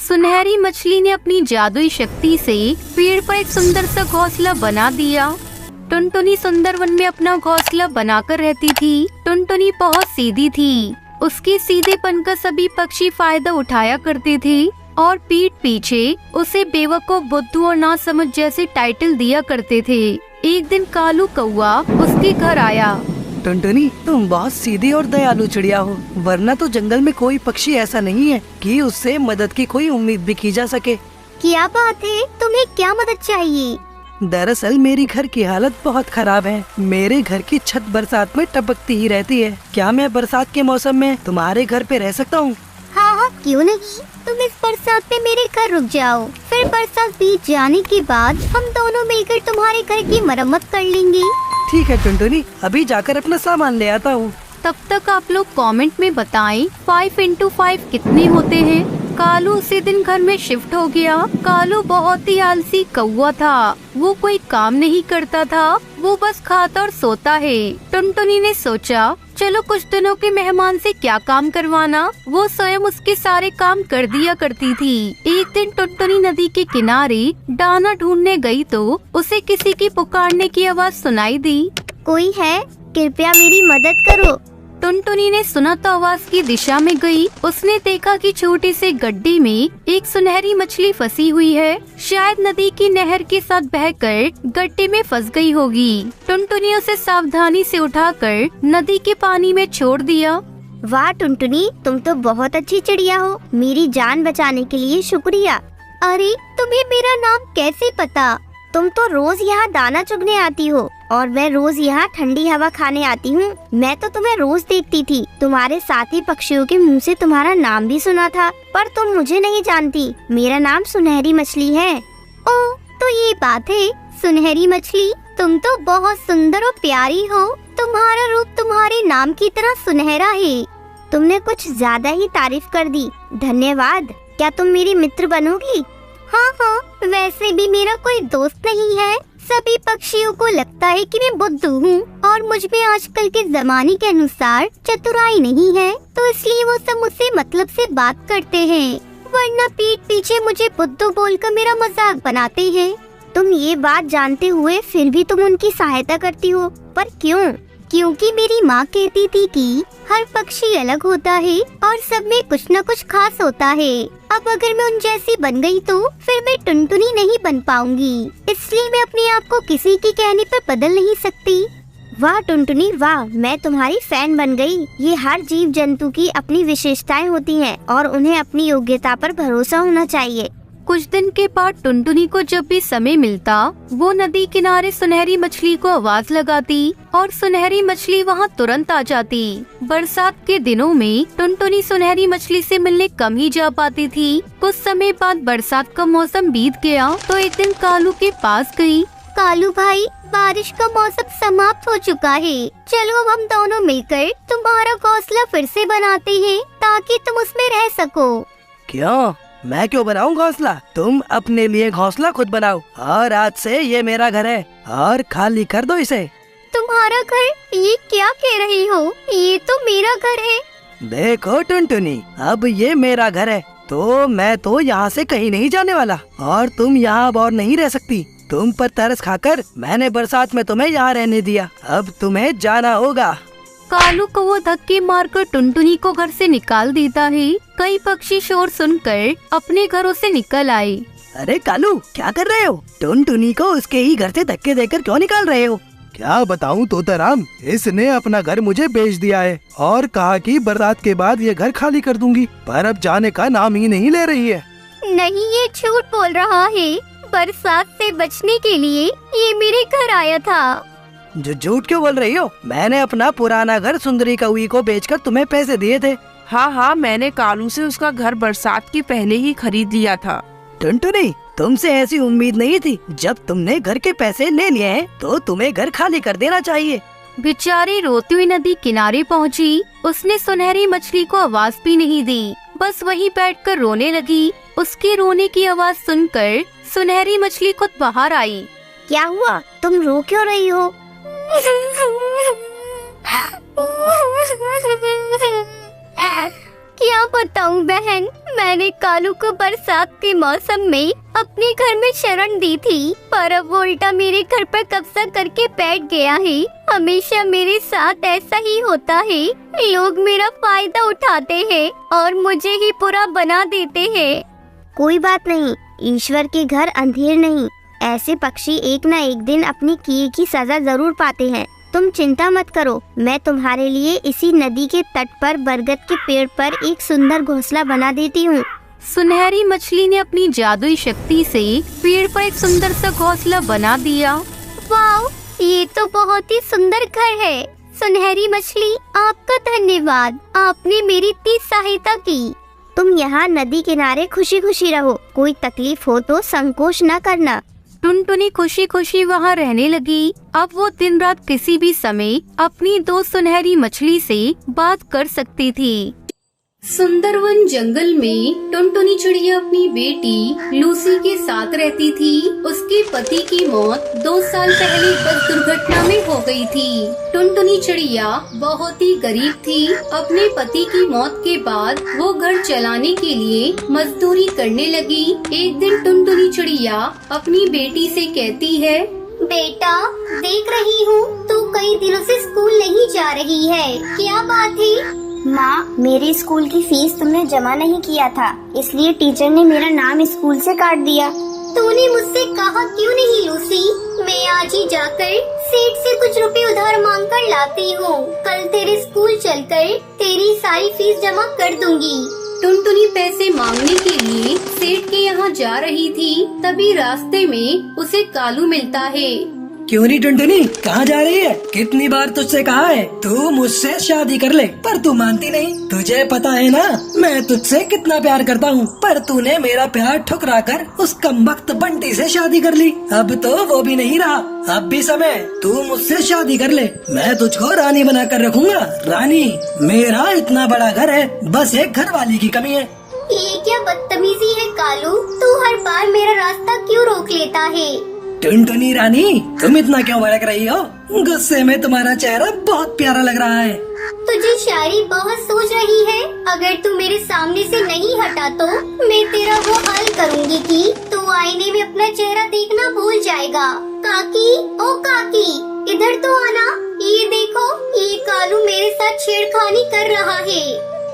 सुनहरी मछली ने अपनी जादुई शक्ति से पेड़ पर एक सुंदर सा घोंसला बना दिया। टुनटुनी सुंदर वन में अपना घोंसला बनाकर रहती थी। टुनटुनी बहुत सीधी थी। उसके सीधेपन का सभी पक्षी फायदा उठाया करते थे और पीठ पीछे उसे बेवकूफ, बुद्धू और नासमझ जैसे टाइटल दिया करते थे। एक दिन कालू कौआ उसके घर आया। टुनटुनी, तुम बहुत सीधी और दयालु चिड़िया हो, वरना तो जंगल में कोई पक्षी ऐसा नहीं है कि उससे मदद की कोई उम्मीद भी की जा सके। क्या बात है, तुम्हें क्या मदद चाहिए? दरअसल मेरी घर की हालत बहुत खराब है। मेरे घर की छत बरसात में टपकती ही रहती है। क्या मैं बरसात के मौसम में तुम्हारे घर पे रह सकता हूँ? हाँ, क्यों नहीं। तुम इस बरसात में मेरे घर रुक जाओ, फिर बरसात बीत जाने के बाद हम दोनों मिलकर तुम्हारे घर की मरम्मत कर लेंगे। ठीक है टुनटुनी, अभी जाकर अपना सामान ले आता हूँ। तब तक आप लोग कमेंट में बताएं 5 into 5 कितने होते हैं। कालू उसी दिन घर में शिफ्ट हो गया। कालू बहुत ही आलसी कौवा था। वो कोई काम नहीं करता था, वो बस खाता और सोता है। टुनटुनी ने सोचा, चलो कुछ दिनों के मेहमान से क्या काम करवाना। वो स्वयं उसके सारे काम कर दिया करती थी। एक दिन टुनटुनी नदी के किनारे दाना ढूंढने गई तो उसे किसी की पुकारने की आवाज सुनाई दी। कोई है? कृपया मेरी मदद करो। टुनटुनी ने सुना तो आवाज की दिशा में गई। उसने देखा कि छोटे से गड्ढे में एक सुनहरी मछली फंसी हुई है। शायद नदी की नहर के साथ बहकर गड्ढे में फंस गई होगी। टुनटुनी उसे सावधानी से उठाकर नदी के पानी में छोड़ दिया। वाह टुनटुनी, तुम तो बहुत अच्छी चिड़िया हो। मेरी जान बचाने के लिए शुक्रिया। अरे, तुम्हें मेरा नाम कैसे पता? तुम तो रोज यहाँ दाना चुगने आती हो और मैं रोज यहाँ ठंडी हवा खाने आती हूँ। मैं तो तुम्हें रोज देखती थी। तुम्हारे साथी पक्षियों के मुंह से तुम्हारा नाम भी सुना था, पर तुम मुझे नहीं जानती। मेरा नाम सुनहरी मछली है। ओह, तो ये बात है। सुनहरी मछली, तुम तो बहुत सुंदर और प्यारी हो। तुम्हारा रूप तुम्हारे नाम की तरह सुनहरा है। तुमने कुछ ज्यादा ही तारीफ कर दी। धन्यवाद। क्या तुम मेरी मित्र बनोगी? हाँ, वैसे भी मेरा कोई दोस्त नहीं है। सभी पक्षियों को लगता है कि मैं बुद्धू हूँ और मुझ में आजकल के जमाने के अनुसार चतुराई नहीं है, तो इसलिए वो सब मुझसे मतलब से बात करते हैं, वरना पीठ पीछे मुझे बुद्धू बोलकर मेरा मजाक बनाते हैं। तुम ये बात जानते हुए फिर भी तुम उनकी सहायता करती हो, पर क्यों? क्योंकि मेरी माँ कहती थी कि हर पक्षी अलग होता है और सब में कुछ न कुछ खास होता है। अब अगर मैं उन जैसी बन गई तो फिर मैं टुनटुनी नहीं बन पाऊंगी, इसलिए मैं अपने आप को किसी के कहने पर बदल नहीं सकती। वाह टुनटुनी वाह, मैं तुम्हारी फैन बन गई। ये हर जीव जंतु की अपनी विशेषताएं होती हैं और उन्हें अपनी योग्यता पर भरोसा होना चाहिए। कुछ दिन के बाद टुनटुनी को जब भी समय मिलता वो नदी किनारे सुनहरी मछली को आवाज लगाती और सुनहरी मछली वहाँ तुरंत आ जाती। बरसात के दिनों में टुनटुनी सुनहरी मछली से मिलने कम ही जा पाती थी। कुछ समय बाद बरसात का मौसम बीत गया तो एक दिन कालू के पास गई। कालू भाई, बारिश का मौसम समाप्त हो चुका है। चलो अब हम दोनों मिलकर तुम्हारा घोंसला फिर से बनाते हैं ताकि तुम उसमें रह सको। क्यों? मैं क्यों बनाऊं घोंसला? तुम अपने लिए घोंसला खुद बनाओ और आज से ये मेरा घर है और खाली कर दो इसे। तुम्हारा घर? ये क्या कह रही हो? ये तो मेरा घर है। देखो टुनटुनी, अब ये मेरा घर है तो मैं तो यहाँ से कहीं नहीं जाने वाला और तुम यहाँ अब और नहीं रह सकती। तुम पर तरस खाकर मैंने बरसात में तुम्हें यहाँ रहने दिया, अब तुम्हें जाना होगा। कालू को वो धक्के मारकर टुनटुनी को घर से निकाल देता है। कई पक्षी शोर सुनकर अपने घरों से निकल आए। अरे कालू, क्या कर रहे हो? टुनटुनी को उसके ही घर से धक्के देकर क्यों निकाल रहे हो? क्या बताऊं तोताराम, इसने अपना घर मुझे बेच दिया है और कहा कि बरसात के बाद ये घर खाली कर दूंगी, पर अब जाने का नाम ही नहीं ले रही है। नहीं, ये झूठ बोल रहा है। बरसात से बचने के लिए ये मेरे घर आया था। झूठ क्यों बोल रही हो? मैंने अपना पुराना घर सुंदरी कौवी को बेचकर तुम्हें पैसे दिए थे। हाँ, मैंने कालू से उसका घर बरसात के पहले ही खरीद लिया था। टुनटुनी, तुमसे ऐसी उम्मीद नहीं थी। जब तुमने घर के पैसे ले लिए हैं तो तुम्हें घर खाली कर देना चाहिए। बेचारी रोती हुई नदी किनारे पहुंची। उसने सुनहरी मछली को आवाज भी नहीं दी, बस वहीं बैठकर रोने लगी। उसके रोने की आवाज सुनकर सुनहरी मछली खुद बाहर आई। क्या हुआ? तुम रो क्यों रही हो? क्या बताऊं बहन, मैंने कालू को बरसात के मौसम में अपने घर में शरण दी थी, पर अब वो उल्टा मेरे घर पर कब्जा करके बैठ गया है। हमेशा मेरे साथ ऐसा ही होता है, लोग मेरा फायदा उठाते हैं और मुझे ही बुरा बना देते हैं। कोई बात नहीं, ईश्वर के घर अंधेर नहीं, ऐसे पक्षी एक न एक दिन अपनी किए की सजा जरूर पाते हैं। तुम चिंता मत करो, मैं तुम्हारे लिए इसी नदी के तट पर बरगद के पेड़ पर एक सुंदर घोंसला बना देती हूँ। सुनहरी मछली ने अपनी जादुई शक्ति से पेड़ पर एक सुंदर सा घोंसला बना दिया। वाओ, ये तो बहुत ही सुंदर घर है। सुनहरी मछली, आपका धन्यवाद, आपने मेरी इतनी सहायता की। तुम यहाँ नदी किनारे खुशी खुशी रहो, कोई तकलीफ हो तो संकोच न करना। टुनटुनी खुशी खुशी वहाँ रहने लगी। अब वो दिन रात किसी भी समय अपनी दोस्त सुनहरी मछली से बात कर सकती थी। सुंदरवन जंगल में टुनटुनी चिड़िया अपनी बेटी लूसी के साथ रहती थी। उसके पति की मौत 2 साल पहले बस दुर्घटना में हो गई थी। टुनटुनी चिड़िया बहुत ही गरीब थी। अपने पति की मौत के बाद वो घर चलाने के लिए मजदूरी करने लगी। एक दिन टुनटुनी चिड़िया अपनी बेटी से कहती है, बेटा, देख रही हूँ तू कई दिनों से स्कूल नहीं जा रही है, क्या बात है? माँ, मेरी स्कूल की फीस तुमने जमा नहीं किया था, इसलिए टीचर ने मेरा नाम स्कूल से काट दिया। तूने मुझसे कहा क्यों नहीं लूसी? मैं आज ही जाकर सेठ से कुछ रुपए उधार मांग कर लाती हूँ। कल तेरे स्कूल चलकर तेरी सारी फीस जमा कर दूंगी। टुनटुनी पैसे मांगने के लिए सेठ के यहाँ जा रही थी। तभी रास्ते में उसे कालू मिलता है। क्यों नहीं टुनटुनी, कहाँ जा रही है? कितनी बार तुझसे कहा है तू मुझसे शादी कर ले, पर तू मानती नहीं। तुझे पता है ना मैं तुझसे कितना प्यार करता हूँ, पर तूने मेरा प्यार ठुकरा कर उस कमबख्त बंटी से शादी कर ली। अब तो वो भी नहीं रहा, अब भी समय, तू मुझसे शादी कर ले, मैं तुझको रानी बना कर रखूंगा। रानी, मेरा इतना बड़ा घर है, बस एक घर वाली की कमी है। ये क्या बदतमीजी है कालू, तू हर बार मेरा रास्ता क्यों रोक लेता है? टुनटुनी रानी, तुम इतना क्यों भड़क रही हो? गुस्से में तुम्हारा चेहरा बहुत प्यारा लग रहा है। तुझे शायरी बहुत सूझ रही है। अगर तू मेरे सामने से नहीं हटा तो मैं तेरा वो हाल करूँगी कि तू आईने में अपना चेहरा देखना भूल जाएगा। काकी, ओ काकी, इधर तो आना। ये देखो, ये कालू मेरे साथ छेड़खानी कर रहा है।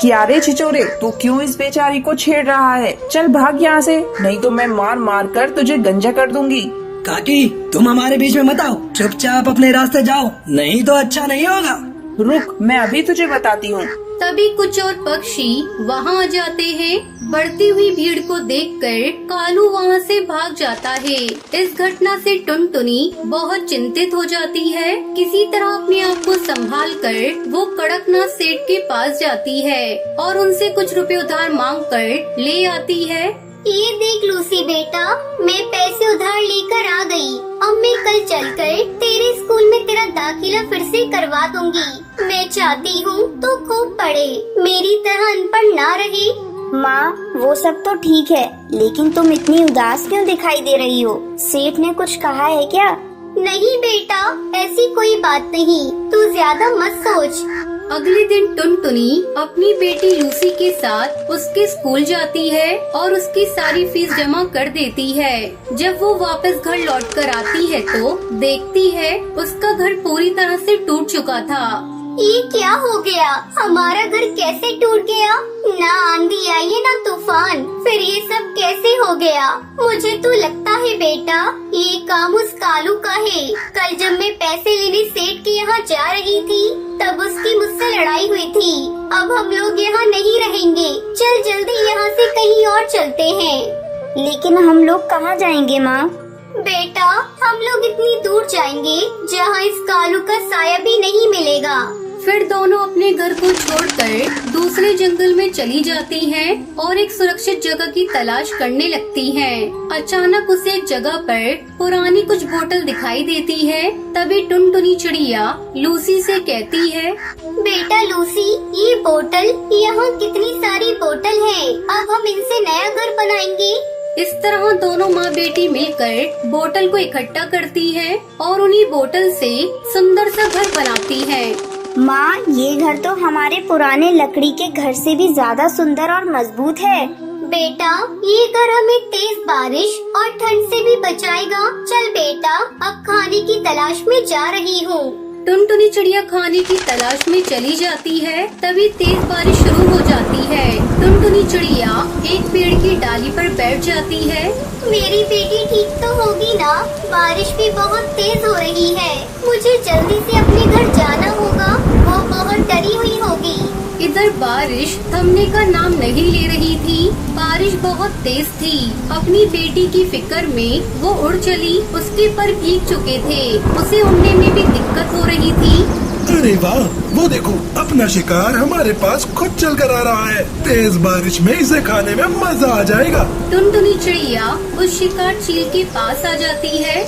क्या रे छिचोरे, तू क्यों इस बेचारी को छेड़ रहा है? चल भाग यहाँ से, नहीं तो मैं मार मार कर तुझे गंजा कर दूंगी। काकी, तुम हमारे बीच में मत आओ, चुपचाप अपने रास्ते जाओ, नहीं तो अच्छा नहीं होगा। रुक, मैं अभी तुझे बताती हूँ। तभी कुछ और पक्षी वहाँ आ जाते हैं। बढ़ती हुई भीड़ को देखकर कालू वहाँ से भाग जाता है। इस घटना से टुनटुनी बहुत चिंतित हो जाती है। किसी तरह अपने आप को संभाल कर वो कड़कनाथ सेठ के पास जाती है और उनसे कुछ रुपए उधार मांग कर ले आती है। ये देख लूसी बेटा, मैं पैसे उधार लेकर आ गई। अब मैं कल चलकर तेरे स्कूल में तेरा दाखिला फिर से करवा दूंगी। मैं चाहती हूँ तो खूब पढ़े, मेरी तरह अनपढ़ ना रहे। माँ, वो सब तो ठीक है, लेकिन तुम इतनी उदास क्यों दिखाई दे रही हो? सेठ ने कुछ कहा है क्या? नहीं बेटा, ऐसी कोई बात नहीं, तू ज्यादा मत सोच। अगले दिन टुनटुनी अपनी बेटी लूसी के साथ उसके स्कूल जाती है और उसकी सारी फीस जमा कर देती है। जब वो वापस घर लौट कर आती है तो देखती है उसका घर पूरी तरह से टूट चुका था। ये क्या हो गया? हमारा घर कैसे टूट गया? ना आंधी आई है ना तूफान, फिर ये सब कैसे हो गया? मुझे तो लगता है बेटा ये काम उस कालू का है। कल जब मैं पैसे लेने सेठ के यहाँ जा रही थी तब उसकी मुझसे लड़ाई हुई थी। अब हम लोग यहाँ नहीं रहेंगे, चल जल्दी यहाँ से कहीं और चलते हैं। लेकिन हम लोग कहाँ जाएंगे माँ? बेटा, हम लोग इतनी दूर जाएंगे जहाँ इस कालू का साया भी नहीं मिलेगा। फिर दोनों अपने घर को छोड़कर दूसरे जंगल में चली जाती हैं और एक सुरक्षित जगह की तलाश करने लगती हैं। अचानक उसे एक जगह पर पुरानी कुछ बोतल दिखाई देती है। तभी टुनटुनी चिड़िया लूसी से कहती है, बेटा लूसी, ये बोतल, यहाँ कितनी सारी बोतल है, अब हम इनसे नया घर बनाएंगे। इस तरह दोनों माँ बेटी मिलकर बोतल को इकट्ठा करती हैं और उन्हीं बोतल से सुंदर सा घर बनाती हैं। माँ, ये घर तो हमारे पुराने लकड़ी के घर से भी ज्यादा सुंदर और मजबूत है। बेटा, ये घर हमें तेज बारिश और ठंड से भी बचाएगा। चल बेटा, अब खाने की तलाश में जा रही हूँ। टुनटुनी चिड़िया खाने की तलाश में चली जाती है। तभी तेज बारिश शुरू हो जाती है। टुनटुनी चिड़िया एक पेड़ की डाली पर बैठ जाती है। मेरी बेटी ठीक तो होगी ना? बारिश भी बहुत तेज हो रही है। मुझे जल्दी से अपने घर जाना होगा। वो बहुत डरी हुई होगी। इधर बारिश थमने का नाम नहीं ले रही थी। बारिश बहुत तेज थी। अपनी बेटी की फिक्र में वो उड़ चली। उसके पर भीग चुके थे। उसे उड़ने में भी दिक्कत हो रही थी। अरे वाह, वो देखो, अपना शिकार हमारे पास खुद चल कर आ रहा है। तेज बारिश में इसे खाने में मजा आ जाएगा। टुनटुनी चिड़िया उस शिकार चील के पास आ जाती है।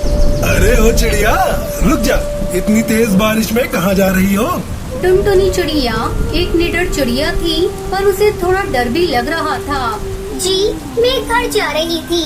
अरे ओ चिड़िया, रुक जा, इतनी तेज बारिश में कहाँ जा रही हो? टुनटुनी चिड़िया एक निडर चिड़िया थी, पर उसे थोड़ा डर भी लग रहा था। जी, मैं घर जा रही थी।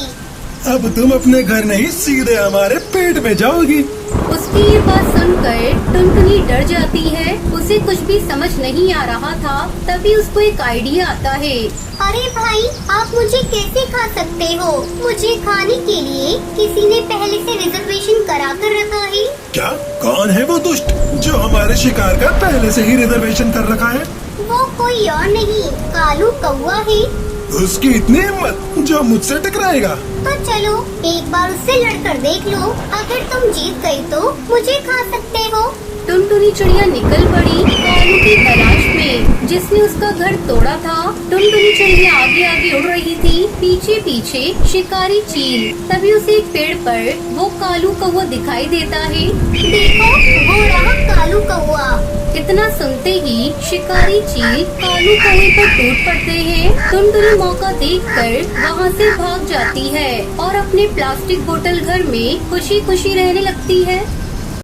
अब तुम अपने घर नहीं, सीधे हमारे पेट में जाओगी। उसकी ये बात सुनकर टुनटुनी डर जाती है। उसे कुछ भी समझ नहीं आ रहा था। तभी उसको एक आइडिया आता है। अरे भाई, आप मुझे कैसे खा सकते हो? मुझे खाने के लिए किसी ने पहले से रिजर्वेशन करा कर रखा है। क्या? कौन है वो दुष्ट जो हमारे शिकार का पहले से ही रिजर्वेशन कर रखा है? वो कोई और नहीं, कालू कौवा है। उसकी इतनी हिम्मत जो मुझसे टकराएगा? तो चलो एक बार उससे लड़कर देख लो। अगर तुम जीत गई तो मुझे खा सकते हो। टुनटुनी चिड़िया निकल पड़ी कालू की तलाश में, जिसने उसका घर तोड़ा था। टुनटुनी चिड़िया आगे आगे उड़ रही थी, पीछे पीछे शिकारी चील। तभी उसे एक पेड़ पर वो कालू कौवा दिखाई देता है। देखो, वो रहा कालू कौवा। इतना सुनते ही शिकारी चील कालू कौवे पर टूट पड़ते हैं। टुनटुनी मौका देखकर वहाँ से भाग जाती है और अपने प्लास्टिक बोतल घर में खुशी खुशी रहने लगती है।